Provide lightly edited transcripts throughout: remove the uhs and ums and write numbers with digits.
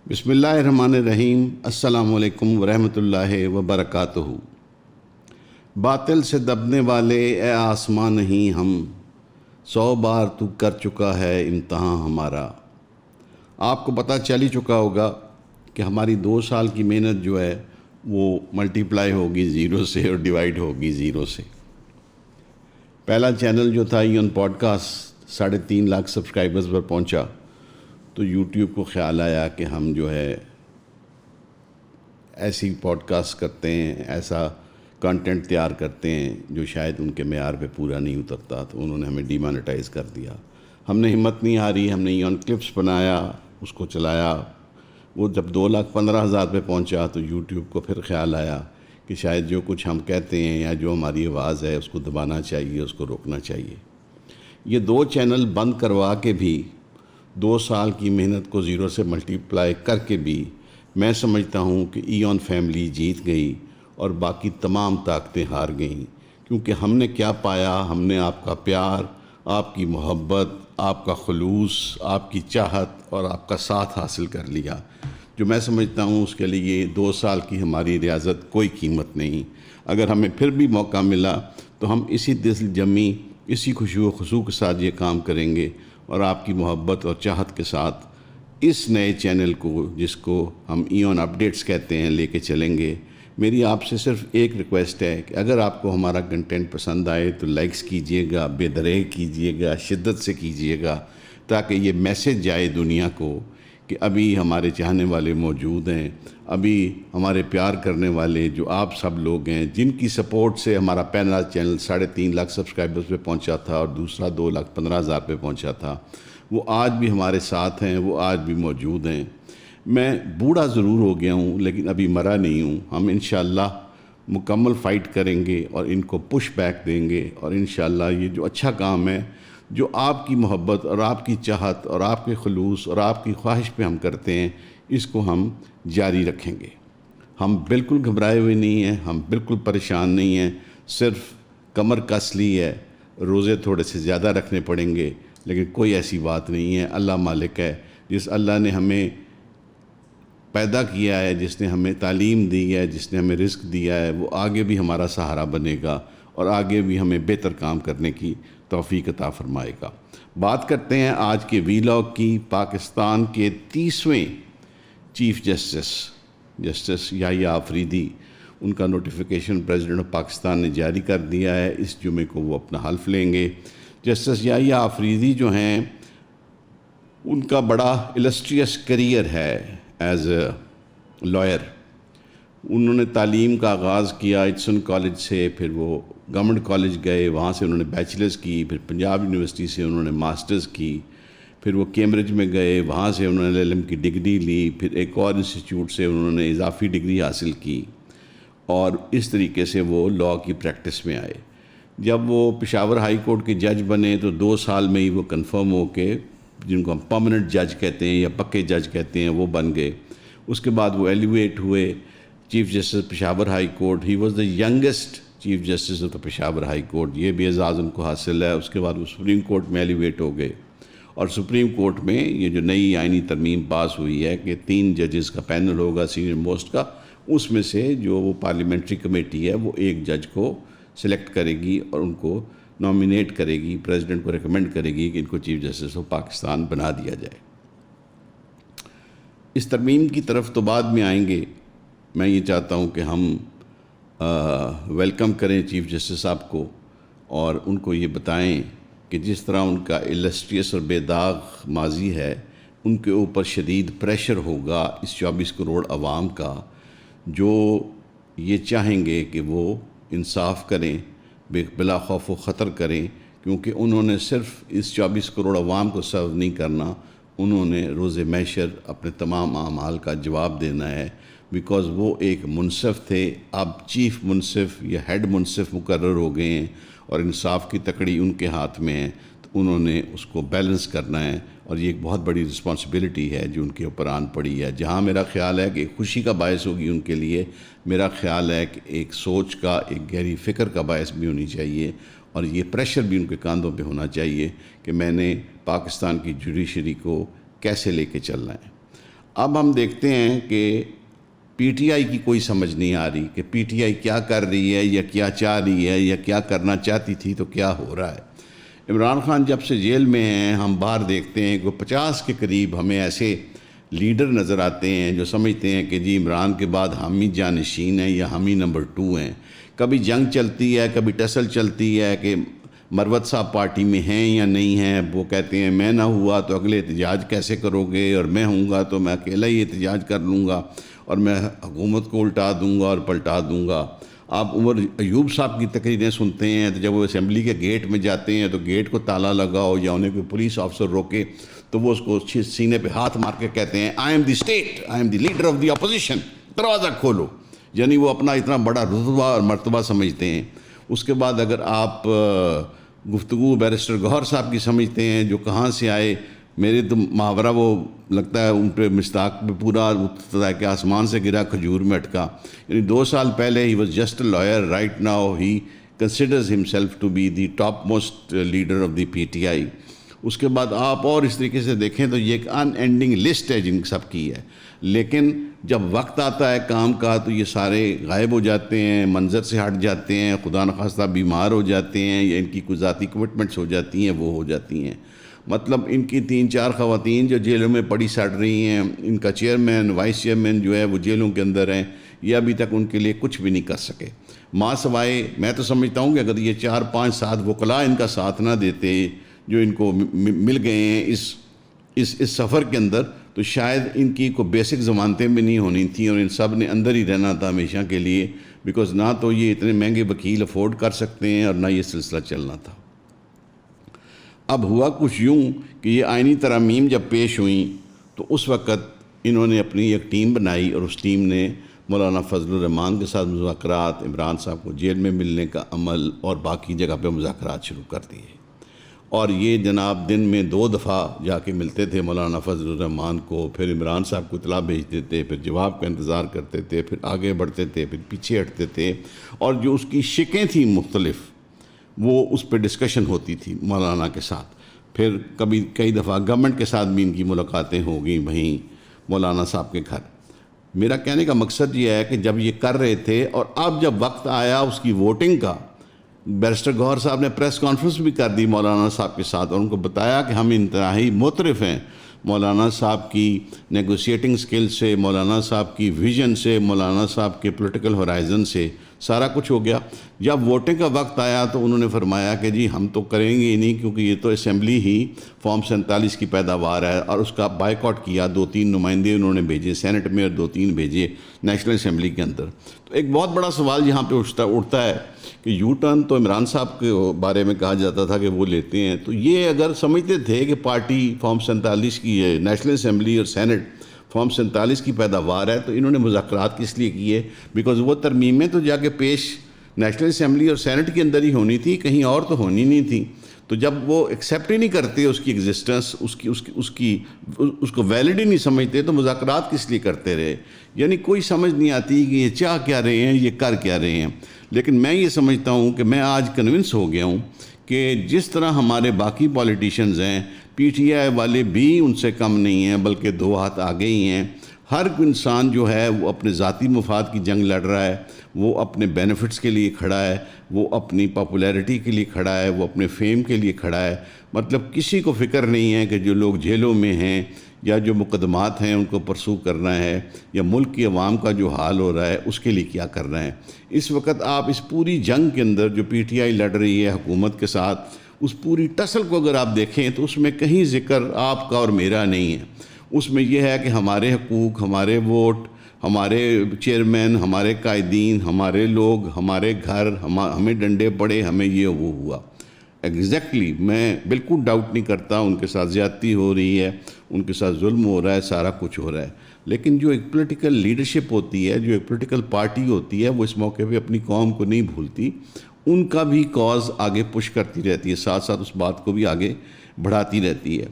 بسم اللہ الرحمن الرحیم۔ السلام علیکم ورحمۃ اللہ وبرکاتہ۔ باطل سے دبنے والے اے آسمان نہیں ہم، 100 بار تو کر چکا ہے امتحان ہمارا۔ آپ کو پتہ چل ہی چکا ہوگا کہ ہماری 2 سال کی محنت جو ہے وہ ملٹیپلائی ہوگی 0 سے اور ڈیوائیڈ ہوگی 0 سے۔ پہلا چینل جو تھا even podcast 3.5 lakh subscribers پر پہنچا تو یوٹیوب کو خیال آیا کہ ہم جو ہے ایسی پوڈ کاسٹ کرتے ہیں، ایسا کنٹینٹ تیار کرتے ہیں جو شاید ان کے معیار پہ پورا نہیں اترتا، تو انہوں نے ہمیں ڈی مانیٹائز کر دیا۔ ہم نے ہمت نہیں ہاری، ہم نے ایون کلپس بنایا، اس کو چلایا۔ وہ جب 2,15,000 پہ پہنچا تو یوٹیوب کو پھر خیال آیا کہ شاید جو کچھ ہم کہتے ہیں یا جو ہماری آواز ہے اس کو دبانا چاہیے، اس کو روکنا چاہیے۔ یہ 2 چینل بند کروا کے بھی 2 سال کی محنت کو 0 سے ملٹیپلائی کر کے بھی میں سمجھتا ہوں کہ ایون فیملی جیت گئی اور باقی تمام طاقتیں ہار گئیں، کیونکہ ہم نے کیا پایا؟ ہم نے آپ کا پیار، آپ کی محبت، آپ کا خلوص، آپ کی چاہت اور آپ کا ساتھ حاصل کر لیا، جو میں سمجھتا ہوں اس کے لیے 2 سال کی ہماری ریاضت کوئی قیمت نہیں۔ اگر ہمیں پھر بھی موقع ملا تو ہم اسی دل جمی، اسی خوشی و خضوع کے ساتھ یہ کام کریں گے اور آپ کی محبت اور چاہت کے ساتھ اس نئے چینل کو، جس کو ہم ایون اپڈیٹس کہتے ہیں، لے کے چلیں گے۔ میری آپ سے صرف ایک ریکویسٹ ہے کہ اگر آپ کو ہمارا کنٹینٹ پسند آئے تو لائکس کیجئے گا، بے درے کیجئے گا، شدت سے کیجئے گا، تاکہ یہ میسج جائے دنیا کو کہ ابھی ہمارے چاہنے والے موجود ہیں، ابھی ہمارے پیار کرنے والے جو آپ سب لوگ ہیں، جن کی سپورٹ سے ہمارا پہلا چینل 3.5 لاکھ سبسکرائبرز پہ پہنچا تھا اور دوسرا 2,15,000 پہ پہنچا تھا، وہ آج بھی ہمارے ساتھ ہیں، وہ آج بھی موجود ہیں۔ میں بوڑھا ضرور ہو گیا ہوں لیکن ابھی مرا نہیں ہوں۔ ہم انشاءاللہ مکمل فائٹ کریں گے اور ان کو پش بیک دیں گے، اور انشاءاللہ یہ جو اچھا کام ہے، جو آپ کی محبت اور آپ کی چاہت اور آپ کے خلوص اور آپ کی خواہش پہ ہم کرتے ہیں، اس کو ہم جاری رکھیں گے۔ ہم بالکل گھبرائے ہوئے نہیں ہیں، ہم بالکل پریشان نہیں ہیں، صرف کمر کس لی ہے، روزے تھوڑے سے زیادہ رکھنے پڑیں گے، لیکن کوئی ایسی بات نہیں ہے۔ اللہ مالک ہے، جس اللہ نے ہمیں پیدا کیا ہے، جس نے ہمیں تعلیم دی ہے، جس نے ہمیں رزق دیا ہے، وہ آگے بھی ہمارا سہارا بنے گا اور آگے بھی ہمیں بہتر کام کرنے کی توفیق عطا فرمائے گا۔ بات کرتے ہیں آج کے ویلاگ کی۔ پاکستان کے 30ویں چیف جسٹس یحییٰ آفریدی، ان کا نوٹیفیکیشن پریزیڈنٹ آف پاکستان نے جاری کر دیا ہے۔ اس جمعے کو وہ اپنا حلف لیں گے۔ جسٹس یحییٰ آفریدی جو ہیں، ان کا بڑا السٹریس کیریئر ہے ایز اے لائر۔ انہوں نے تعلیم کا آغاز کیا ایٹسن کالج سے، پھر وہ گورنمنٹ کالج گئے، وہاں سے انہوں نے بیچلرز کی، پھر پنجاب یونیورسٹی سے انہوں نے ماسٹرز کی، پھر وہ کیمبرج میں گئے، وہاں سے انہوں نے LLM کی ڈگری لی، پھر ایک اور انسٹیٹیوٹ سے انہوں نے اضافی ڈگری حاصل کی، اور اس طریقے سے وہ لاء کی پریکٹس میں آئے۔ جب وہ پشاور ہائی کورٹ کے جج بنے تو 2 سال میں ہی وہ کنفرم ہو کے، جن کو ہم پرماننٹ جج کہتے ہیں یا پکے جج کہتے ہیں، وہ بن گئے۔ اس کے بعد وہ ایلیویٹ ہوئے chief justice Peshawar high court. He was the youngest chief justice of the Peshawar high court, یہ بھی اعزاز ان کو حاصل ہے۔ اس کے بعد وہ سپریم کورٹ میں ایلیویٹ ہو گئے، اور سپریم کورٹ میں یہ جو نئی آئینی ترمیم پاس ہوئی ہے کہ 3 ججز کا پینل ہوگا سینئر موسٹ کا، اس میں سے جو وہ پارلیمنٹری کمیٹی ہے وہ ایک جج کو سلیکٹ کرے گی اور ان کو نامینیٹ کرے گی، پریزیڈنٹ کو ریکمینڈ کرے گی کہ ان کو چیف جسٹس آف پاکستان بنا دیا جائے۔ اس ترمیم کی طرف تو بعد میں آئیں گے۔ میں یہ چاہتا ہوں کہ ہم ویلکم کریں چیف جسٹس صاحب کو، اور ان کو یہ بتائیں کہ جس طرح ان کا السٹریس اور بے داغ ماضی ہے، ان کے اوپر شدید پریشر ہوگا اس 24 کروڑ عوام کا، جو یہ چاہیں گے کہ وہ انصاف کریں، بلا خوف و خطر کریں، کیونکہ انہوں نے صرف اس 24 کروڑ عوام کو سرو نہیں کرنا، انہوں نے روز محشر اپنے تمام اعمال کا جواب دینا ہے، بیکاز وہ ایک منصف تھے، اب چیف منصف یا ہیڈ منصف مقرر ہو گئے ہیں، اور انصاف کی تکڑی ان کے ہاتھ میں ہے، تو انہوں نے اس کو بیلنس کرنا ہے، اور یہ ایک بہت بڑی رسپانسبلٹی ہے جو ان کے اوپر آن پڑی ہے۔ جہاں میرا خیال ہے کہ خوشی کا باعث ہوگی ان کے لیے، میرا خیال ہے کہ ایک سوچ کا، ایک گہری فکر کا باعث بھی ہونی چاہیے، اور یہ پریشر بھی ان کے کاندھوں پہ ہونا چاہیے کہ میں نے پاکستان کی جوڈیشری کو کیسے لے کے چلنا ہے۔ اب ہم دیکھتے ہیں کہ پی ٹی آئی کی کوئی سمجھ نہیں آ رہی کہ پی ٹی آئی کیا کر رہی ہے یا کیا چاہ رہی ہے یا کیا کرنا چاہتی تھی تو کیا ہو رہا ہے۔ عمران خان جب سے جیل میں ہیں ہم باہر دیکھتے ہیں کہ 50 کے قریب ہمیں ایسے لیڈر نظر آتے ہیں جو سمجھتے ہیں کہ جی عمران کے بعد ہم ہی جانشین ہیں یا ہم ہی نمبر 2 ہیں۔ کبھی جنگ چلتی ہے، کبھی ٹسل چلتی ہے کہ مروت صاحب پارٹی میں ہیں یا نہیں ہیں۔ وہ کہتے ہیں میں نہ ہوا تو اگلے احتجاج کیسے کرو گے، اور میں ہوں گا تو میں اکیلا ہی احتجاج کر لوں گا اور میں حکومت کو الٹا دوں گا اور پلٹا دوں گا۔ آپ عمر ایوب صاحب کی تقریریں سنتے ہیں تو جب وہ اسمبلی کے گیٹ میں جاتے ہیں تو گیٹ کو تالا لگاؤ یا انہیں کوئی پولیس آفیسر روکے تو وہ اس کو سینے پہ ہاتھ مار کے کہتے ہیں I am the state, I am the leader of the opposition, دروازہ کھولو۔ یعنی وہ اپنا اتنا بڑا رتبہ اور مرتبہ سمجھتے ہیں۔ اس کے بعد اگر آپ گفتگو بیرسٹر گوہر صاحب کی سمجھتے ہیں جو کہاں سے آئے، میرے تو محاورہ وہ لگتا ہے ان پہ مصداق پہ پورا اترتا ہے کہ آسمان سے گرا کھجور میں اٹکا۔ یعنی 2 سال پہلے he was just a lawyer, right now he considers himself to be the top most leader of the P T I. اس کے بعد آپ اور اس طریقے سے دیکھیں تو یہ ایک ان اینڈنگ لسٹ ہے جن سب کی ہے، لیکن جب وقت آتا ہے کام کا تو یہ سارے غائب ہو جاتے ہیں، منظر سے ہٹ جاتے ہیں، خدا نخواستہ بیمار ہو جاتے ہیں یا ان کی کوئی ذاتی کمٹمنٹس ہو جاتی ہیں، وہ ہو جاتی ہیں۔ مطلب ان کی 3-4 خواتین جو جیلوں میں پڑی سڑ رہی ہیں، ان کا چیئرمین وائس چیئرمین جو ہے وہ جیلوں کے اندر ہیں، یہ ابھی تک ان کے لیے کچھ بھی نہیں کر سکے۔ ماں سوائے میں تو سمجھتا ہوں کہ اگر یہ 4-5-7 وکلاء ان کا ساتھ نہ دیتے جو ان کو مل گئے ہیں اس سفر کے اندر، تو شاید ان کی کوئی بیسک ضمانتیں بھی نہیں ہونی تھیں اور ان سب نے اندر ہی رہنا تھا ہمیشہ کے لیے، بیکاز نہ تو یہ اتنے مہنگے وکیل افورڈ کر سکتے ہیں اور نہ یہ سلسلہ چلنا تھا۔ اب ہوا کچھ یوں کہ یہ آئینی ترامیم جب پیش ہوئیں تو اس وقت انہوں نے اپنی ایک ٹیم بنائی اور اس ٹیم نے مولانا فضل الرحمان کے ساتھ مذاکرات، عمران صاحب کو جیل میں ملنے کا عمل اور باقی جگہ پہ مذاکرات شروع کر دیے۔ اور یہ جناب دن میں 2 دفعہ جا کے ملتے تھے مولانا فضل الرحمان کو، پھر عمران صاحب کو اطلاع بھیجتے تھے، پھر جواب کا انتظار کرتے تھے، پھر آگے بڑھتے تھے، پھر پیچھے ہٹتے تھے، اور جو اس کی شکیں تھیں مختلف وہ اس پہ ڈسکشن ہوتی تھی مولانا کے ساتھ۔ پھر کئی دفعہ گورنمنٹ کے ساتھ بھی ان کی ملاقاتیں ہو گئیں وہیں مولانا صاحب کے گھر۔ میرا کہنے کا مقصد یہ ہے کہ جب یہ کر رہے تھے اور اب جب وقت آیا اس کی ووٹنگ کا، بیرسٹر گوہر صاحب نے پریس کانفرنس بھی کر دی مولانا صاحب کے ساتھ اور ان کو بتایا کہ ہم انتہائی معترف ہیں مولانا صاحب کی نیگوشیٹنگ سکل سے، مولانا صاحب کی ویژن سے، مولانا صاحب کے پولیٹیکل ہورائزن سے، سارا کچھ ہو گیا۔ جب ووٹنگ کا وقت آیا تو انہوں نے فرمایا کہ جی ہم تو کریں گے ہی نہیں، کیونکہ یہ تو اسمبلی ہی فارم 47 کی پیداوار ہے، اور اس کا بائیکاٹ کیا۔ 2-3 نمائندے انہوں نے بھیجے سینٹ میں اور 2-3 بھیجے نیشنل اسمبلی کے اندر۔ تو ایک بہت بڑا سوال یہاں پہ اٹھتا ہے کہ یو ٹرن تو عمران صاحب کے بارے میں کہا جاتا تھا کہ وہ لیتے ہیں، تو یہ اگر سمجھتے تھے کہ پارٹی فارم 47 کی ہے، نیشنل اسمبلی اور سینٹ فارم 47 کی پیداوار ہے، تو انہوں نے مذاکرات کس لیے کیے؟ بیکاز وہ ترمیمیں تو جا کے پیش نیشنل اسمبلی اور سینٹ کے اندر ہی ہونی تھی، کہیں اور تو ہونی نہیں تھی۔ تو جب وہ ایکسیپٹ ہی نہیں کرتے اس کی ایگزسٹنس، اس کو ویلڈ ہی نہیں سمجھتے، تو مذاکرات کس لیے کرتے رہے؟ یعنی کوئی سمجھ نہیں آتی کہ یہ چاہ کیا رہے ہیں، یہ کر کیا رہے ہیں۔ لیکن میں یہ سمجھتا ہوں کہ میں آج کنونس ہو گیا ہوں کہ جس طرح ہمارے باقی پولیٹیشنز ہیں، پی ٹی آئی والے بھی ان سے کم نہیں ہیں، بلکہ 2 ہاتھ آگے ہی ہیں۔ ہر انسان جو ہے وہ اپنے ذاتی مفاد کی جنگ لڑ رہا ہے، وہ اپنے بینیفٹس کے لیے کھڑا ہے، وہ اپنی پاپولیرٹی کے لیے کھڑا ہے، وہ اپنے فیم کے لیے کھڑا ہے۔ مطلب کسی کو فکر نہیں ہے کہ جو لوگ جیلوں میں ہیں یا جو مقدمات ہیں ان کو پرسو کرنا ہے، یا ملک کی عوام کا جو حال ہو رہا ہے اس کے لیے کیا کرنا ہے۔ اس وقت آپ اس پوری جنگ کے اندر جو پی ٹی آئی لڑ رہی ہے حکومت کے ساتھ، اس پوری ٹسل کو اگر آپ دیکھیں تو اس میں کہیں ذکر آپ کا اور میرا نہیں ہے۔ اس میں یہ ہے کہ ہمارے حقوق، ہمارے ووٹ، ہمارے چیئرمین، ہمارے قائدین، ہمارے لوگ، ہمارے گھر، ہمیں ڈنڈے پڑے، ہمیں یہ وہ ہوا۔ ایگزیکٹلی میں بالکل ڈاؤٹ نہیں کرتا ان کے ساتھ زیادتی ہو رہی ہے، ان کے ساتھ ظلم ہو رہا ہے، سارا کچھ ہو رہا ہے، لیکن جو ایک پولیٹیکل لیڈرشپ ہوتی ہے، جو ایک پولیٹیکل پارٹی ہوتی ہے، وہ اس موقع پہ اپنی قوم کو نہیں بھولتی، ان کا بھی کاز آگے پش کرتی رہتی ہے، ساتھ ساتھ اس بات کو بھی آگے بڑھاتی رہتی ہے۔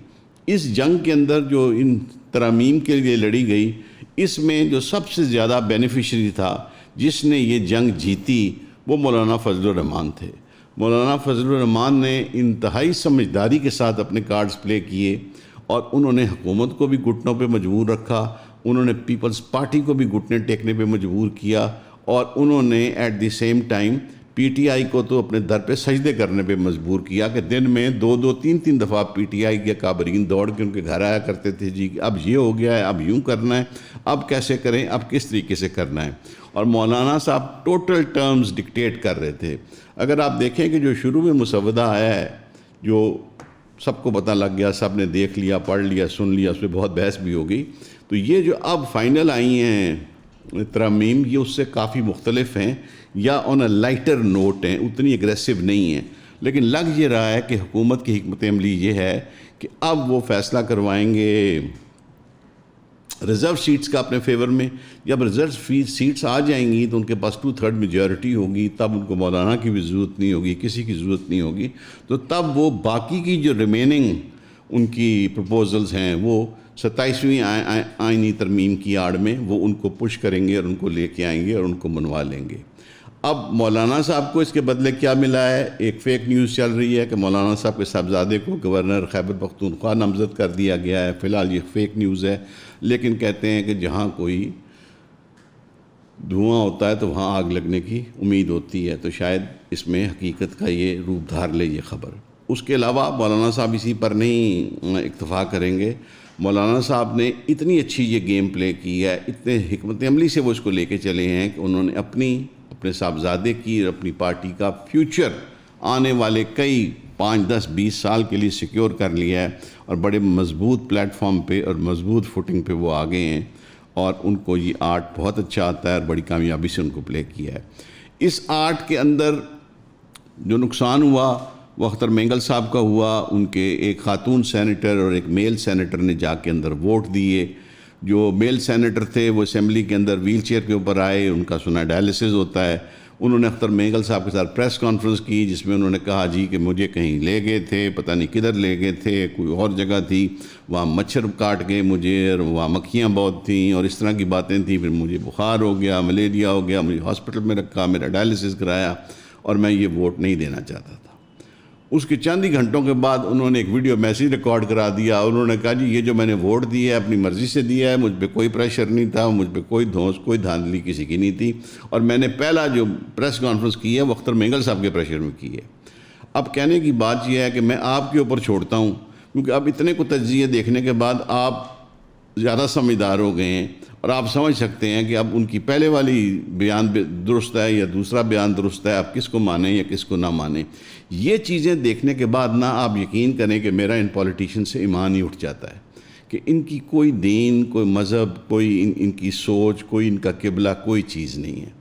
اس جنگ کے اندر جو ان ترامیم کے لیے لڑی گئی، اس میں جو سب سے زیادہ بینیفیشری تھا، جس نے یہ جنگ جیتی، وہ مولانا فضل الرحمان تھے۔ مولانا فضل الرحمان نے انتہائی سمجھداری کے ساتھ اپنے کارڈز پلے کیے، اور انہوں نے حکومت کو بھی گھٹنوں پہ مجبور رکھا، انہوں نے پیپلز پارٹی کو بھی گھٹنے ٹیکنے پہ مجبور کیا، اور انہوں نے at the same time P T I کو تو اپنے در پہ سجدے کرنے پہ مجبور کیا کہ دن میں 2-3 دفعہ پی ٹی آئی کے کابرین دوڑ کے ان کے گھر آیا کرتے تھے، جی اب یہ ہو گیا ہے، اب یوں کرنا ہے، اب کیسے کریں، اب کس طریقے سے کرنا ہے. اور مولانا صاحب ٹوٹل ٹرمز ڈکٹیٹ کر رہے تھے. اگر آپ دیکھیں کہ جو شروع میں مسودہ آیا ہے، جو سب کو پتہ لگ گیا، سب نے دیکھ لیا، پڑھ لیا، سن لیا، اس پہ بہت بحث بھی ہو گئی، تو یہ جو اب فائنل آئی ہیں ترمیم، یہ اس سے کافی مختلف ہیں یا آن اے لائٹر نوٹ ہیں، اتنی اگریسو نہیں ہیں. لیکن لگ یہ رہا ہے کہ حکومت کی حکمت عملی یہ ہے کہ اب وہ فیصلہ کروائیں گے ریزرو سیٹس کا اپنے فیور میں. جب ریزرو سیٹس آ جائیں گی تو ان کے پاس 2/3 میجورٹی ہوگی، تب ان کو مولانا کی بھی ضرورت نہیں ہوگی، کسی کی ضرورت نہیں ہوگی. تو تب وہ باقی کی جو ریمیننگ ان کی پروپوزلز ہیں، وہ 27ویں آئینی ترمیم کی آڑ میں وہ ان کو پش کریں گے اور ان کو لے کے آئیں گے اور ان کو منوا لیں گے. اب مولانا صاحب کو اس کے بدلے کیا ملا ہے؟ ایک فیک نیوز چل رہی ہے کہ مولانا صاحب کے صاحبزادے کو گورنر خیبر پختونخوا نامزد کر دیا گیا ہے. فی الحال یہ فیک نیوز ہے، لیکن کہتے ہیں کہ جہاں کوئی دھواں ہوتا ہے تو وہاں آگ لگنے کی امید ہوتی ہے، تو شاید اس میں حقیقت کا یہ روپ دھار لے یہ خبر. اس کے علاوہ مولانا صاحب اسی پر نہیں اکتفا کریں گے. مولانا صاحب نے اتنی اچھی یہ گیم پلے کی ہے، اتنے حکمت عملی سے وہ اس کو لے کے چلے ہیں کہ انہوں نے اپنے صاحبزادے کی اور اپنی پارٹی کا فیوچر آنے والے کئی 5-10-20 سال کے لیے سیکیور کر لیا ہے، اور بڑے مضبوط پلیٹ فارم پہ اور مضبوط فوٹنگ پہ وہ آگے ہیں، اور ان کو یہ آرٹ بہت اچھا آتا ہے اور بڑی کامیابی سے ان کو پلے کیا ہے. اس آرٹ کے اندر جو نقصان ہوا وہ اختر مینگل صاحب کا ہوا. ان کے ایک خاتون سینیٹر اور ایک میل سینیٹر نے جا کے اندر ووٹ دیے. جو میل سینیٹر تھے وہ اسمبلی کے اندر ویل چیئر کے اوپر آئے، ان کا سنا ڈائلسس ہوتا ہے. انہوں نے اختر مینگل صاحب کے ساتھ پریس کانفرنس کی، جس میں انہوں نے کہا جی کہ مجھے کہیں لے گئے تھے، پتہ نہیں کدھر لے گئے تھے، کوئی اور جگہ تھی، وہاں مچھر کاٹ گئے مجھے، اور وہاں مکھیاں بہت تھیں اور اس طرح کی باتیں تھیں. پھر مجھے بخار ہو گیا، ملیریا ہو گیا، مجھے ہاسپٹل میں رکھا، میرا ڈائلسس کرایا، اور میں یہ ووٹ نہیں دینا چاہتا تھا. اس کے چند ہی گھنٹوں کے بعد انہوں نے ایک ویڈیو میسیج ریکارڈ کرا دیا. انہوں نے کہا جی یہ جو میں نے ووٹ دیا ہے اپنی مرضی سے دیا ہے، مجھ پہ کوئی پریشر نہیں تھا، مجھ پہ کوئی دھونس کوئی دھاندلی کسی کی نہیں تھی، اور میں نے پہلا جو پریس کانفرنس کی ہے وہ اختر مینگل صاحب کے پریشر میں کی ہے. اب کہنے کی بات یہ ہے کہ میں آپ کے اوپر چھوڑتا ہوں، کیونکہ اب اتنے کو تجزیے دیکھنے کے بعد آپ زیادہ سمجھدار ہو گئے ہیں، اور آپ سمجھ سکتے ہیں کہ اب ان کی پہلے والی بیان درست ہے یا دوسرا بیان درست ہے، آپ کس کو مانیں یا کس کو نہ مانیں. یہ چیزیں دیکھنے کے بعد نہ آپ یقین کریں کہ میرا ان پولیٹیشین سے ایمان ہی اٹھ جاتا ہے کہ ان کی کوئی دین، کوئی مذہب، کوئی ان کی سوچ، کوئی ان کا قبلہ، کوئی چیز نہیں ہے.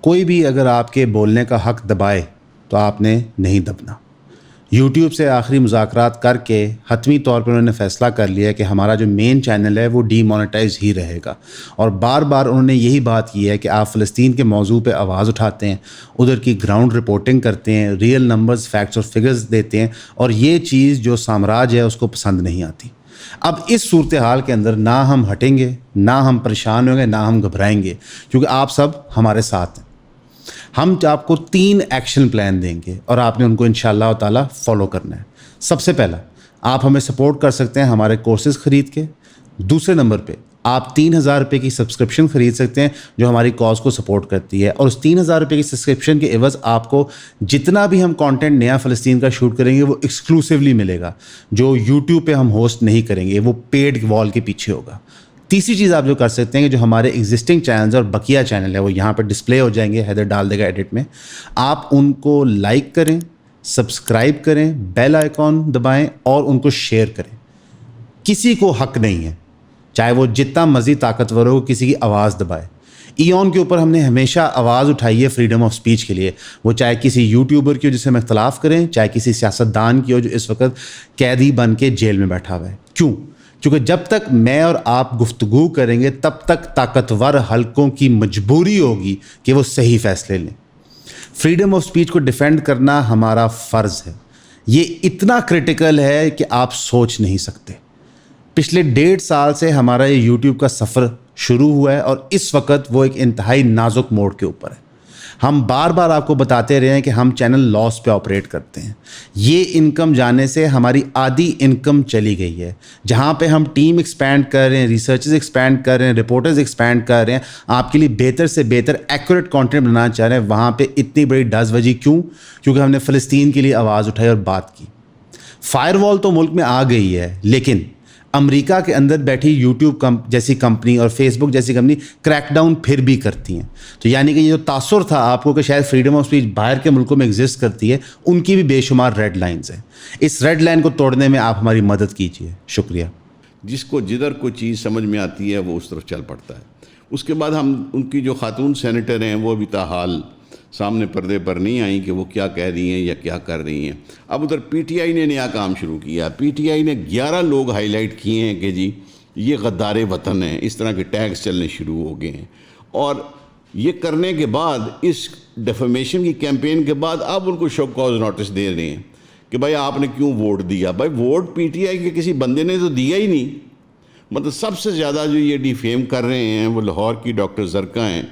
کوئی بھی اگر آپ کے بولنے کا حق دبائے تو آپ نے نہیں دبنا. یوٹیوب سے آخری مذاکرات کر کے حتمی طور پر انہوں نے فیصلہ کر لیا کہ ہمارا جو مین چینل ہے وہ ڈی مونیٹائز ہی رہے گا، اور بار بار انہوں نے یہی بات کی ہے کہ آپ فلسطین کے موضوع پہ آواز اٹھاتے ہیں، ادھر کی گراؤنڈ رپورٹنگ کرتے ہیں، ریئل نمبرز، فیکٹس اور فگرز دیتے ہیں، اور یہ چیز جو سامراج ہے اس کو پسند نہیں آتی. اب اس صورتحال کے اندر نہ ہم ہٹیں گے، نہ ہم پریشان ہوں گے، نہ ہم گھبرائیں گے، کیونکہ آپ سب ہمارے ساتھ ہیں. ہم آپ کو 3 ایکشن پلان دیں گے اور آپ نے ان کو انشاءاللہ تعالیٰ فالو کرنا ہے. سب سے پہلا، آپ ہمیں سپورٹ کر سکتے ہیں ہمارے کورسز خرید کے. دوسرے نمبر پہ آپ 3000 روپے کی سبسکرپشن خرید سکتے ہیں جو ہماری کاز کو سپورٹ کرتی ہے، اور اس 3000 روپے کی سبسکرپشن کے عوض آپ کو جتنا بھی ہم کانٹینٹ نیا فلسطین کا شوٹ کریں گے وہ ایکسکلوسیولی ملے گا، جو یوٹیوب پہ ہم ہوسٹ نہیں کریں گے، وہ پیڈ وال کے پیچھے ہوگا. تیسری چیز آپ جو کر سکتے ہیں کہ جو ہمارے ایگزسٹنگ چینلز اور بقیہ چینل ہے وہ یہاں پہ ڈسپلے ہو جائیں گے، حیدر ڈال دے گا ایڈٹ میں، آپ ان کو لائک کریں، سبسکرائب کریں، بیل آئیکن دبائیں اور ان کو شیئر کریں. کسی کو حق نہیں ہے چاہے وہ جتنا مزید طاقتور ہو کسی کی آواز دبائے. ایون کے اوپر ہم نے ہمیشہ آواز اٹھائی ہے فریڈم آف سپیچ کے لیے، وہ چاہے کسی یوٹیوبر کی ہو جس سے ہم اختلاف کریں، چاہے کسی سیاستدان کی ہو جو اس وقت قیدی بن کے جیل میں بیٹھا ہوا ہے. کیوں؟ کیونکہ جب تک میں اور آپ گفتگو کریں گے تب تک طاقتور حلقوں کی مجبوری ہوگی کہ وہ صحیح فیصلے لیں. فریڈم آف سپیچ کو ڈیفینڈ کرنا ہمارا فرض ہے. یہ اتنا کرٹیکل ہے کہ آپ سوچ نہیں سکتے. پچھلے 1.5 سال سے ہمارا یہ یوٹیوب کا سفر شروع ہوا ہے اور اس وقت وہ ایک انتہائی نازک موڑ کے اوپر ہے. ہم بار بار آپ کو بتاتے رہے ہیں کہ ہم چینل لاس پہ آپریٹ کرتے ہیں. یہ انکم جانے سے ہماری آدھی انکم چلی گئی ہے. جہاں پہ ہم ٹیم ایکسپینڈ کر رہے ہیں, ریسرچز ایکسپینڈ کر رہے ہیں, رپورٹرز ایکسپینڈ کر رہے ہیں, آپ کے لیے بہتر سے بہتر ایکوریٹ کانٹینٹ بنانا چاہ رہے ہیں, وہاں پہ اتنی بڑی ڈز بجی کیوں؟ کیونکہ ہم نے فلسطین کے لیے آواز اٹھائی اور بات کی. فائر وال تو ملک میں آ گئی ہے, لیکن امریکہ کے اندر بیٹھی یوٹیوب جیسی کمپنی اور فیس بک جیسی کمپنی کریک ڈاؤن پھر بھی کرتی ہیں. تو یعنی کہ یہ جو تاثر تھا آپ کو کہ شاید فریڈم آف اسپیچ باہر کے ملکوں میں ایگزسٹ کرتی ہے, ان کی بھی بے شمار ریڈ لائنز ہیں. اس ریڈ لائن کو توڑنے میں آپ ہماری مدد کیجیے. شکریہ. جس کو جدھر کوئی چیز سمجھ میں آتی ہے وہ اس طرف چل پڑتا ہے. اس کے بعد ہم ان کی جو خاتون سینیٹر ہیں وہ بھی تاحال سامنے پردے پر نہیں آئیں کہ وہ کیا کہہ رہی ہیں یا کیا کر رہی ہیں. اب ادھر پی ٹی آئی نے نیا کام شروع کیا. پی ٹی آئی نے 11 لوگ ہائی لائٹ کیے ہیں کہ جی یہ غدار وطن ہیں, اس طرح کے ٹیگز چلنے شروع ہو گئے ہیں. اور یہ کرنے کے بعد, اس ڈیفیمیشن کی کیمپین کے بعد, اب ان کو شو کاز نوٹس دے رہے ہیں کہ بھائی آپ نے کیوں ووٹ دیا. بھائی ووٹ پی ٹی آئی کے کسی بندے نے تو دیا ہی نہیں. مطلب سب سے زیادہ جو یہ ڈیفیم کر رہے ہیں وہ لاہور کی ڈاکٹر زرکا ہیں.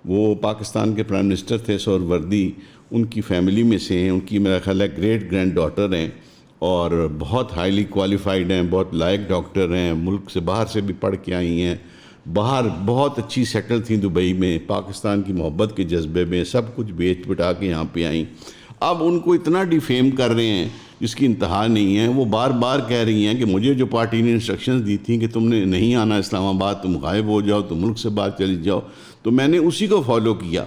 وہ پاکستان کے پرائم منسٹر تھے سہر وردی, ان کی فیملی میں سے ہیں. ان کی میرا خیال ہے گریٹ گرینڈ ڈاٹر ہیں اور بہت ہائیلی کوالیفائڈ ہیں, بہت لائق ڈاکٹر ہیں. ملک سے باہر سے بھی پڑھ کے آئی ہیں, باہر بہت اچھی سیٹل تھیں دبئی میں, پاکستان کی محبت کے جذبے میں سب کچھ بیچ بٹا کے یہاں پہ آئیں. اب ان کو اتنا ڈیفیم کر رہے ہیں جس کی انتہا نہیں ہے. وہ بار بار کہہ رہی ہیں کہ مجھے جو پارٹی نے انسٹرکشنز دی تھیں کہ تم نے نہیں آنا اسلام آباد, تم غائب ہو جاؤ, تم ملک سے باہر چلی جاؤ, تو میں نے اسی کو فالو کیا.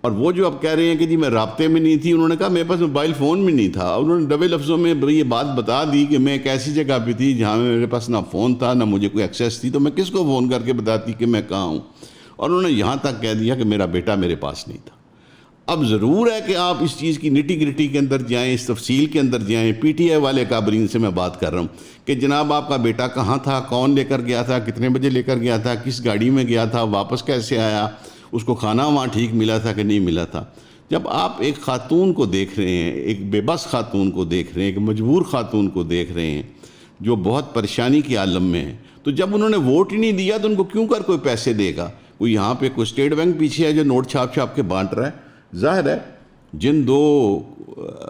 اور وہ جو اب کہہ رہے ہیں کہ جی میں رابطے میں نہیں تھی, انہوں نے کہا میرے پاس موبائل فون بھی نہیں تھا. انہوں نے ڈبے لفظوں میں یہ بات بتا دی کہ میں ایک ایسی جگہ پہ تھی جہاں میرے پاس نہ فون تھا نہ مجھے کوئی ایکسیس تھی, تو میں کس کو فون کر کے بتاتی کہ میں کہاں ہوں. اور انہوں نے یہاں تک کہہ دیا کہ میرا بیٹا میرے پاس نہیں تھا. اب ضرور ہے کہ آپ اس چیز کی نٹی گریٹی کے اندر جائیں, اس تفصیل کے اندر جائیں. پی ٹی آئی والے کابرین سے میں بات کر رہا ہوں کہ جناب آپ کا بیٹا کہاں تھا, کون لے کر گیا تھا, کتنے بجے لے کر گیا تھا, کس گاڑی میں گیا تھا, واپس کیسے آیا, اس کو کھانا وہاں ٹھیک ملا تھا کہ نہیں ملا تھا. جب آپ ایک خاتون کو دیکھ رہے ہیں, ایک بے بس خاتون کو دیکھ رہے ہیں, ایک مجبور خاتون کو دیکھ رہے ہیں جو بہت پریشانی کے عالم میں ہے, تو جب انہوں نے ووٹ ہی نہیں دیا تو ان کو کیوں کر کوئی پیسے دے گا. کوئی یہاں پہ کوئی اسٹیٹ بینک پیچھے ہے جو نوٹ چھاپ کے بانٹ رہا ہے. ظاہر ہے جن 2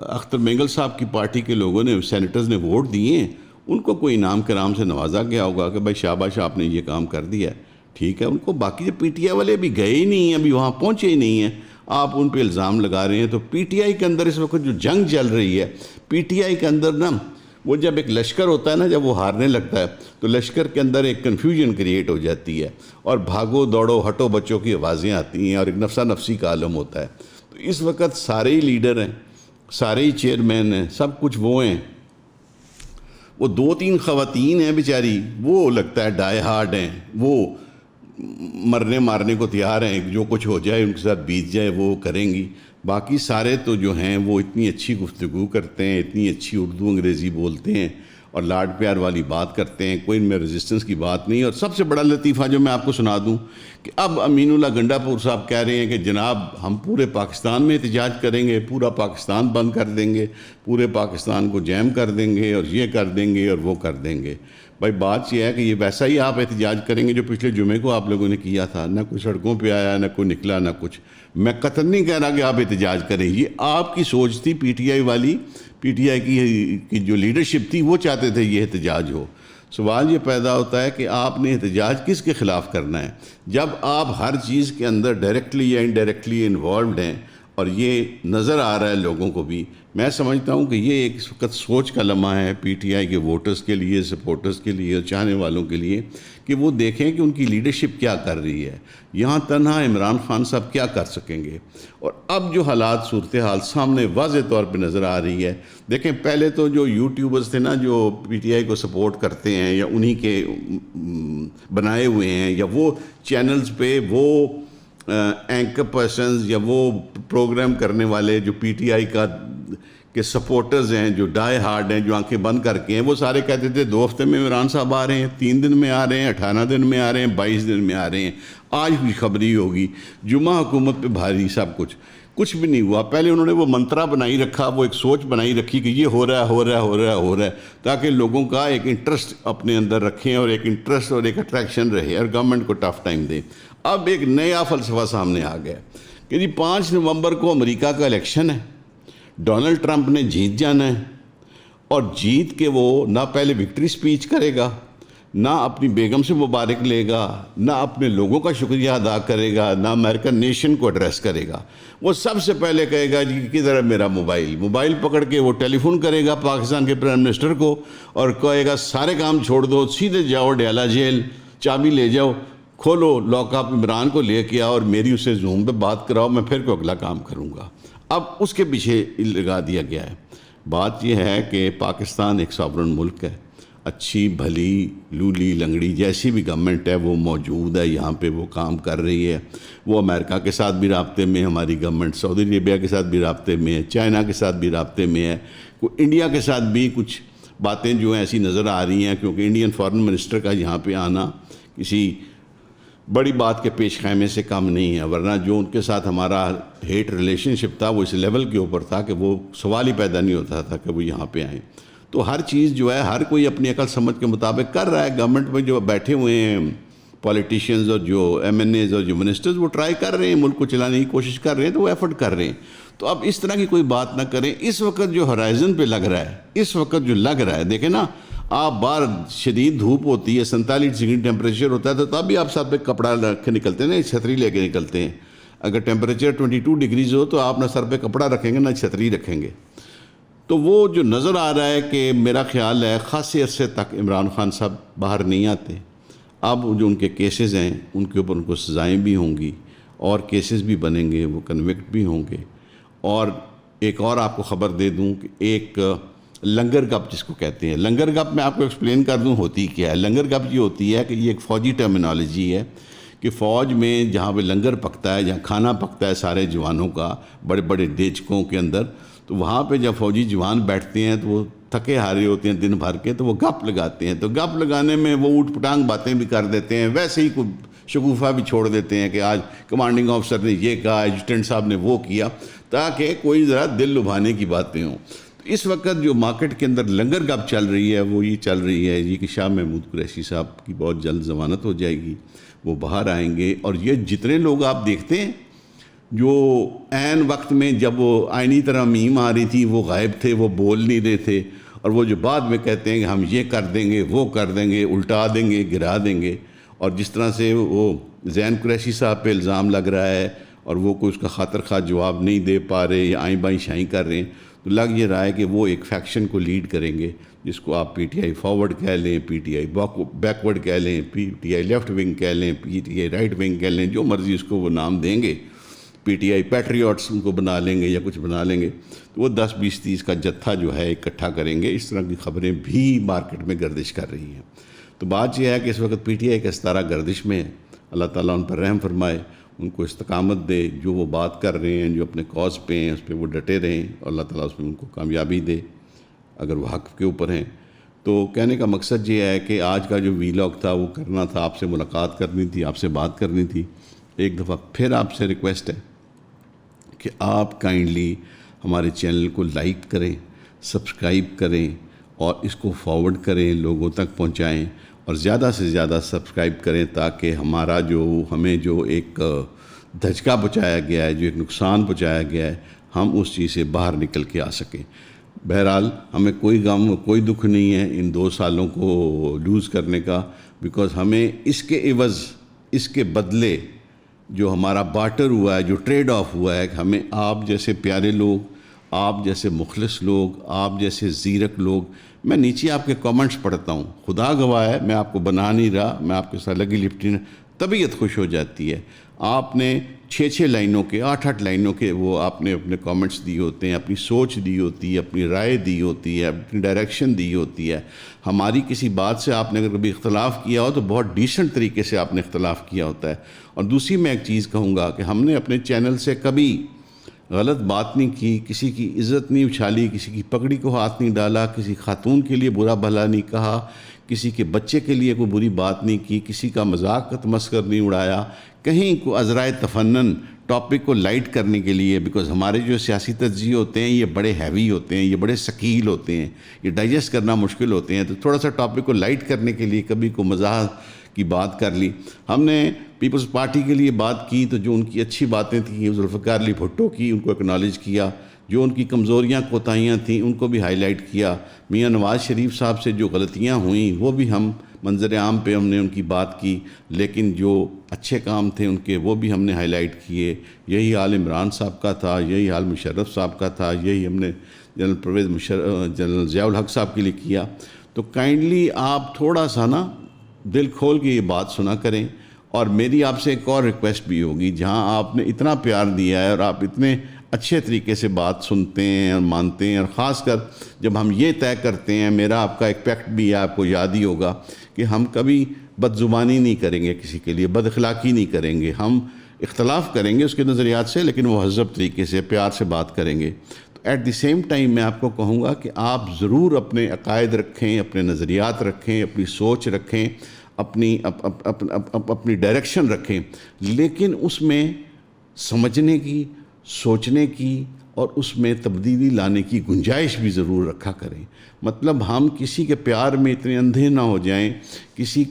اختر مینگل صاحب کی پارٹی کے لوگوں نے, سینیٹرز نے ووٹ دیے ہیں, ان کو کوئی انعام کرام سے نوازا گیا ہوگا کہ بھائی شاباش آپ نے یہ کام کر دیا ہے, ٹھیک ہے. ان کو باقی جو پی ٹی آئی والے بھی گئے ہی نہیں ہیں, ابھی وہاں پہنچے ہی نہیں ہیں, آپ ان پہ الزام لگا رہے ہیں. تو پی ٹی آئی کے اندر اس وقت جو جنگ چل رہی ہے, پی ٹی آئی کے اندر نا وہ جب ایک لشکر ہوتا ہے نا, جب وہ ہارنے لگتا ہے تو لشکر کے اندر ایک کنفیوژن کریٹ ہو جاتی ہے اور بھاگو دوڑو ہٹو بچوں کی آوازیں آتی ہیں اور ایک نفسا نفسی کا عالم ہوتا ہے. تو اس وقت سارے ہی لیڈر ہیں, سارے ہی چیئرمین ہیں, سب کچھ وہ ہیں. وہ 2-3 خواتین ہیں بیچاری, وہ لگتا ہے ڈائی ہارڈ ہیں, وہ مرنے مارنے کو تیار ہیں, جو کچھ ہو جائے ان کے ساتھ بیت جائے وہ کریں گی. باقی سارے تو جو ہیں وہ اتنی اچھی گفتگو کرتے ہیں, اتنی اچھی اردو انگریزی بولتے ہیں اور لاڈ پیار والی بات کرتے ہیں, کوئی ان میں ریزسٹنس کی بات نہیں. اور سب سے بڑا لطیفہ جو میں آپ کو سنا دوں کہ اب امین اللہ گنڈا پور صاحب کہہ رہے ہیں کہ جناب ہم پورے پاکستان میں احتجاج کریں گے, پورا پاکستان بند کر دیں گے, پورے پاکستان کو جیم کر دیں گے اور یہ کر دیں گے اور وہ کر دیں گے. بھائی بات یہ ہے کہ یہ ویسا ہی آپ احتجاج کریں گے جو پچھلے جمعے کو آپ لوگوں نے کیا تھا. نہ کوئی سڑکوں پہ آیا, نہ کوئی نکلا, نہ کچھ. میں قطعاً نہیں کہہ رہا کہ آپ احتجاج کریں, یہ آپ کی سوچ تھی پی ٹی آئی والی. پی ٹی آئی کی جو لیڈرشپ تھی وہ چاہتے تھے یہ احتجاج ہو. سوال یہ پیدا ہوتا ہے کہ آپ نے احتجاج کس کے خلاف کرنا ہے جب آپ ہر چیز کے اندر ڈائریکٹلی یا انڈائریکٹلی انوالوڈ ہیں, اور یہ نظر آ رہا ہے لوگوں کو بھی. میں سمجھتا ہوں کہ یہ ایک وقت سوچ کا لمحہ ہے پی ٹی آئی کے ووٹرز کے لیے, سپورٹرز کے لیے اور چاہنے والوں کے لیے کہ وہ دیکھیں کہ ان کی لیڈرشپ کیا کر رہی ہے. یہاں تنہا عمران خان صاحب کیا کر سکیں گے. اور اب جو حالات صورتحال سامنے واضح طور پہ نظر آ رہی ہے, دیکھیں پہلے تو جو یوٹیوبرز تھے نا جو پی ٹی آئی کو سپورٹ کرتے ہیں یا انہی کے بنائے ہوئے ہیں, یا وہ چینلز پہ وہ اینکر پرسنز یا وہ پروگرام کرنے والے جو پی ٹی آئی کے سپورٹرز ہیں, جو ڈائی ہارڈ ہیں, جو آنکھیں بند کر کے ہیں, وہ سارے کہتے تھے 2 ہفتے میں عمران صاحب آ رہے ہیں, 3 دن میں آ رہے ہیں, 18 دن میں آ رہے ہیں, 22 دن میں آ رہے ہیں. آج بھی خبری ہوگی, جمعہ حکومت پہ بھاری سب کچھ بھی نہیں ہوا. پہلے انہوں نے وہ منترا بنائی رکھا, وہ ایک سوچ بنائی رکھی کہ یہ ہو رہا ہے تاکہ لوگوں کا ایک انٹرسٹ اپنے اندر رکھیں اور ایک انٹرسٹ اور ایک اٹریکشن رہے اور گورنمنٹ کو ٹف ٹائم دیں. اب ایک نیا فلسفہ سامنے آ گیا کہ جی 5 نومبر کو امریکہ کا الیکشن ہے، ڈونلڈ ٹرمپ نے جیت جانا ہے، اور جیت کے وہ نہ پہلے وکٹری سپیچ کرے گا، نہ اپنی بیگم سے مبارک لے گا، نہ اپنے لوگوں کا شکریہ ادا کرے گا، نہ امریکن نیشن کو ایڈریس کرے گا۔ وہ سب سے پہلے کہے گا جی کدھر ہے میرا موبائل پکڑ کے وہ ٹیلی فون کرے گا پاکستان کے پرائم منسٹر کو اور کہے گا سارے کام چھوڑ دو، سیدھے جاؤ ڈیلا جیل، چابی لے جاؤ، کھولو لاک اپ، عمران کو لے کے آؤ اور میری اسے زوم پہ بات کراؤ، میں پھر کوئی اگلا کام کروں گا۔ اب اس کے پیچھے لگا دیا گیا ہے۔ بات یہ ہے کہ پاکستان ایک ساورن ملک ہے، اچھی بھلی لولی لنگڑی جیسی بھی گورنمنٹ ہے وہ موجود ہے یہاں پہ، وہ کام کر رہی ہے، وہ امریکہ کے ساتھ بھی رابطے میں، ہماری گورنمنٹ سعودی عربیہ کے ساتھ بھی رابطے میں ہے، چائنا کے ساتھ بھی رابطے میں ہے، انڈیا کے ساتھ بھی کچھ باتیں جو ہیں ایسی نظر آ رہی ہیں، کیونکہ انڈین فارن منسٹر کا یہاں پہ آنا کسی بڑی بات کے پیش خیمے سے کم نہیں ہے، ورنہ جو ان کے ساتھ ہمارا ہیٹ ریلیشن شپ تھا وہ اس لیول کے اوپر تھا کہ وہ سوال ہی پیدا نہیں ہوتا تھا کہ وہ یہاں پہ آئیں۔ تو ہر چیز جو ہے ہر کوئی اپنی عقل سمجھ کے مطابق کر رہا ہے۔ گورنمنٹ میں جو بیٹھے ہوئے ہیں پولیٹیشینز اور جو ایم این ایز اور جو منسٹرز وہ ٹرائی کر رہے ہیں، ملک کو چلانے کی کوشش کر رہے ہیں، تو وہ ایفرٹ کر رہے ہیں۔ تو اب اس طرح کی کوئی بات نہ کریں۔ اس وقت جو ہرائزن پہ لگ رہا ہے، اس وقت جو لگ رہا ہے، دیکھیں نا، آپ باہر شدید دھوپ ہوتی ہے، 47 ڈگری ٹیمپریچر ہوتا ہے، تو تب بھی آپ ساتھ پہ کپڑا رکھ کے نکلتے ہیں نا، چھتری لے کے نکلتے ہیں۔ اگر ٹیمپریچر 22 ڈگریز ہو تو آپ نہ سر پہ کپڑا رکھیں گے نہ چھتری رکھیں گے۔ تو وہ جو نظر آ رہا ہے کہ میرا خیال ہے خاصے عرصے تک عمران خان صاحب باہر نہیں آتے۔ اب جو ان کے کیسز ہیں ان کے اوپر ان کو سزائیں بھی ہوں گی اور کیسز بھی بنیں گے، وہ کنوکٹ بھی ہوں گے۔ اور ایک اور آپ کو خبر دے دوں کہ ایک لنگر گپ جس کو کہتے ہیں، لنگر گپ میں آپ کو ایکسپلین کر دوں ہوتی کیا ہے۔ لنگر گپ یہ ہوتی ہے کہ یہ ایک فوجی ٹرمینالوجی ہے کہ فوج میں جہاں پہ لنگر پکتا ہے، جہاں کھانا پکتا ہے سارے جوانوں کا بڑے بڑے دیچکوں کے اندر، تو وہاں پہ جب فوجی جوان بیٹھتے ہیں تو وہ تھکے ہارے ہوتے ہیں دن بھر کے، تو وہ گپ لگاتے ہیں۔ تو گپ لگانے میں وہ اوٹ پٹانگ باتیں بھی کر دیتے ہیں، ویسے ہی کوئی شگوفہ بھی چھوڑ دیتے ہیں کہ آج کمانڈنگ آفیسر نے یہ کہا، ایڈجوٹنٹ صاحب نے وہ کیا، تاکہ کوئی ذرا دل لبھانے کی باتیں ہوں۔ اس وقت جو مارکیٹ کے اندر لنگر گپ چل رہی ہے وہ یہ چل رہی ہے یہ کہ شاہ محمود قریشی صاحب کی بہت جلد ضمانت ہو جائے گی، وہ باہر آئیں گے، اور یہ جتنے لوگ آپ دیکھتے ہیں جو عین وقت میں جب وہ آئینی ترامیم آ رہی تھی وہ غائب تھے، وہ بول نہیں رہے تھے، اور وہ جو بعد میں کہتے ہیں کہ ہم یہ کر دیں گے، وہ کر دیں گے، الٹا دیں گے، گرا دیں گے، اور جس طرح سے وہ زین قریشی صاحب پہ الزام لگ رہا ہے اور وہ کوئی اس کا خاطر خواہ جواب نہیں دے پا رہے یا آئیں بائیں شائیں کر رہے ہیں، تو لگ یہ رہا ہے کہ وہ ایک فیکشن کو لیڈ کریں گے جس کو آپ پی ٹی آئی فارورڈ کہہ لیں، پی ٹی آئی بیکورڈ کہہ لیں، P T I left wing کہہ لیں، P T I right wing کہہ لیں، جو مرضی اس کو وہ نام دیں گے، پی ٹی آئی پیٹریوٹس ان کو بنا لیں گے یا کچھ بنا لیں گے، تو وہ 10 20 30 کا جتھا جو ہے اکٹھا کریں گے۔ اس طرح کی خبریں بھی مارکیٹ میں گردش کر رہی ہیں۔ تو بات یہ ہے کہ اس وقت پی ٹی آئی کا ستارہ گردش میں ہے، اللہ تعالیٰ ان پر رحم فرمائے، ان کو استقامت دے، جو وہ بات کر رہے ہیں، جو اپنے کاز پہ ہیں اس پہ وہ ڈٹے رہیں، اور اللہ تعالیٰ اس میں ان کو کامیابی دے اگر وہ حق کے اوپر ہیں۔ تو کہنے کا مقصد یہ ہے کہ آج کا جو ویلاگ تھا وہ کرنا تھا، آپ سے ملاقات کرنی تھی، آپ سے بات کرنی تھی۔ ایک دفعہ پھر آپ سے ریکویسٹ ہے کہ آپ کائنڈلی ہمارے چینل کو لائک کریں، سبسکرائب کریں اور اس کو فارورڈ کریں، لوگوں تک پہنچائیں، اور زیادہ سے زیادہ سبسکرائب کریں تاکہ ہمارا ہمیں جو ایک دھچکا پہنچایا گیا ہے، جو ایک نقصان پہنچایا گیا ہے، ہم اس چیز سے باہر نکل کے آ سکیں۔ بہرحال ہمیں کوئی غم کوئی دکھ نہیں ہے ان 2 سالوں کو لوز کرنے کا، بیکاز ہمیں اس کے عوض، اس کے بدلے جو ہمارا بارٹر ہوا ہے، جو ٹریڈ آف ہوا ہے، کہ ہمیں آپ جیسے پیارے لوگ، آپ جیسے مخلص لوگ، آپ جیسے زیرک لوگ، میں نیچے آپ کے کامنٹس پڑھتا ہوں، خدا گواہ ہے میں آپ کو بنا نہیں رہا، میں آپ کے ساتھ لگی لپٹی نہیں، طبیعت خوش ہو جاتی ہے۔ آپ نے 6 لائنوں کے 8 لائنوں کے وہ آپ نے اپنے کامنٹس دیے ہوتے ہیں، اپنی سوچ دی ہوتی ہے، اپنی رائے دی ہوتی ہے، اپنی ڈائریکشن دی ہوتی ہے۔ ہماری کسی بات سے آپ نے اگر کبھی اختلاف کیا ہو تو بہت ڈیسنٹ طریقے سے آپ نے اختلاف کیا ہوتا ہے۔ اور دوسری میں ایک چیز کہوں گا کہ ہم نے اپنے چینل سے کبھی غلط بات نہیں کی، کسی کی عزت نہیں اچھالی، کسی کی پگڑی کو ہاتھ نہیں ڈالا، کسی خاتون کے لیے برا بھلا نہیں کہا، کسی کے بچے کے لیے کوئی بری بات نہیں کی، کسی کا مذاق کا تمسخر نہیں اڑایا، کہیں کو عذرائے تفنن ٹاپک کو لائٹ کرنے کے لیے، بیکاز ہمارے جو سیاسی تجزیے ہوتے ہیں یہ بڑے ہیوی ہوتے ہیں، یہ بڑے ثقیل ہوتے ہیں، یہ ڈائجسٹ کرنا مشکل ہوتے ہیں، تو تھوڑا سا ٹاپک کو لائٹ کرنے کے لیے کبھی کو مزاح کی بات کر لی۔ ہم نے پیپلز پارٹی کے لیے بات کی تو جو ان کی اچھی باتیں تھیں ذوالفقار علی بھٹو کی ان کو اکنالج کیا، جو ان کی کمزوریاں کوتاہیاں تھیں ان کو بھی ہائی لائٹ کیا، میاں نواز شریف صاحب سے جو غلطیاں ہوئیں وہ بھی ہم منظر عام پہ ہم نے ان کی بات کی، لیکن جو اچھے کام تھے ان کے وہ بھی ہم نے ہائی لائٹ کیے۔ یہی حال عمران صاحب کا تھا، یہی حال مشرف صاحب کا تھا، یہی ہم نے جنرل ضیاء الحق صاحب کے لیے کیا۔ تو کائنڈلی آپ تھوڑا سا نا دل کھول کے یہ بات سنا کریں، اور میری آپ سے ایک اور ریکویسٹ بھی ہوگی، جہاں آپ نے اتنا پیار دیا ہے اور آپ اتنے اچھے طریقے سے بات سنتے ہیں اور مانتے ہیں، اور خاص کر جب ہم یہ طے کرتے ہیں، میرا آپ کا ایک پیکٹ بھی ہے، آپ کو یاد ہی ہوگا کہ ہم کبھی بد زبانی نہیں کریں گے، کسی کے لیے بد اخلاقی نہیں کریں گے، ہم اختلاف کریں گے اس کے نظریات سے لیکن مہذب طریقے سے پیار سے بات کریں گے۔ تو ایٹ دی سیم ٹائم میں آپ کو کہوں گا کہ آپ ضرور اپنے عقائد رکھیں، اپنے نظریات رکھیں، اپنی سوچ رکھیں، اپنی ڈائریکشن رکھیں، لیکن اس میں سمجھنے کی، سوچنے کی اور اس میں تبدیلی لانے کی گنجائش بھی ضرور رکھا کریں۔ مطلب ہم کسی کے پیار میں اتنے اندھے نہ ہو جائیں، کسی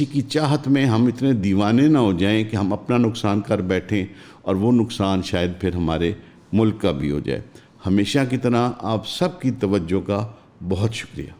کی چاہت میں ہم اتنے دیوانے نہ ہو جائیں کہ ہم اپنا نقصان کر بیٹھیں اور وہ نقصان شاید پھر ہمارے ملک کا بھی ہو جائے۔ ہمیشہ کی طرح آپ سب کی توجہ کا بہت شکریہ۔